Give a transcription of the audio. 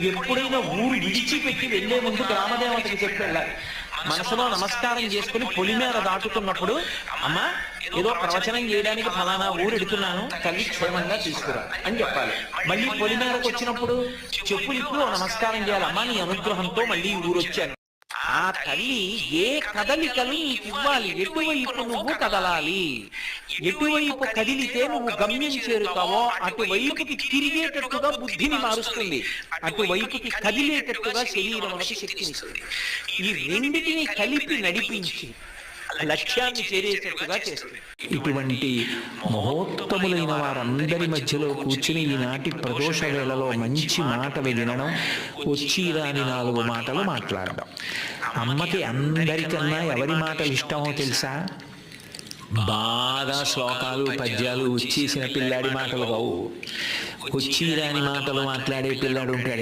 ఎప్పుడైనా ఊరు విడిచిపెట్టి వెళ్లే ముందు గ్రామదేవతకి చెప్పి వెళ్ళాలి. మనసులో నమస్కారం చేసుకుని పొలిమేర దాటుతున్నప్పుడు, అమ్మా ఏదో ప్రవచనం చేయడానికి ఫలానా ఊరు ఎడుతున్నాను, తల్లి క్షేమంగా తీసుకురా అని చెప్పాలి. మళ్ళీ పొలిమేరకు వచ్చినప్పుడు చెప్పులు ఇప్పుడు నమస్కారం చేయాలి, అమ్మా నీ అనుగ్రహంతో మళ్ళీ ఊరు వచ్చాను. ఆ తల్లి ఏ కదలికలు నీకు ఇవ్వాలి, ఎటువైపు నువ్వు కదలాలి, ఎటువైపు కదిలితే నువ్వు గమ్యం చేరుతావో అటువైపుకి తిరిగేటట్టుగా బుద్ధిని మారుస్తుంది, అటువైపుకి కదిలేటట్టుగా శరీరమునకు శక్తినిస్తుంది. ఈ రెండిటిని కలిపి నడిపించి లక్ష్యాన్ని చేరేటట్టుగా చేస్తుంది. ఇటువంటి మహోత్తములైన వారందరి మధ్యలో కూర్చుని ఈనాటి ప్రదోష వేళలో మంచి మాటలు వినడం, వచ్చి రాని 4 మాటలు మాట్లాడడం. అమ్మకి అందరికన్నా ఎవరి మాటలు ఇష్టమో తెలుసా? బాగా శ్లోకాలు పద్యాలు వచ్చేసిన పిల్లాడి మాటలు కావు. వచ్చి రాని మాటలు మాట్లాడే పిల్లాడు ఉంటాడే,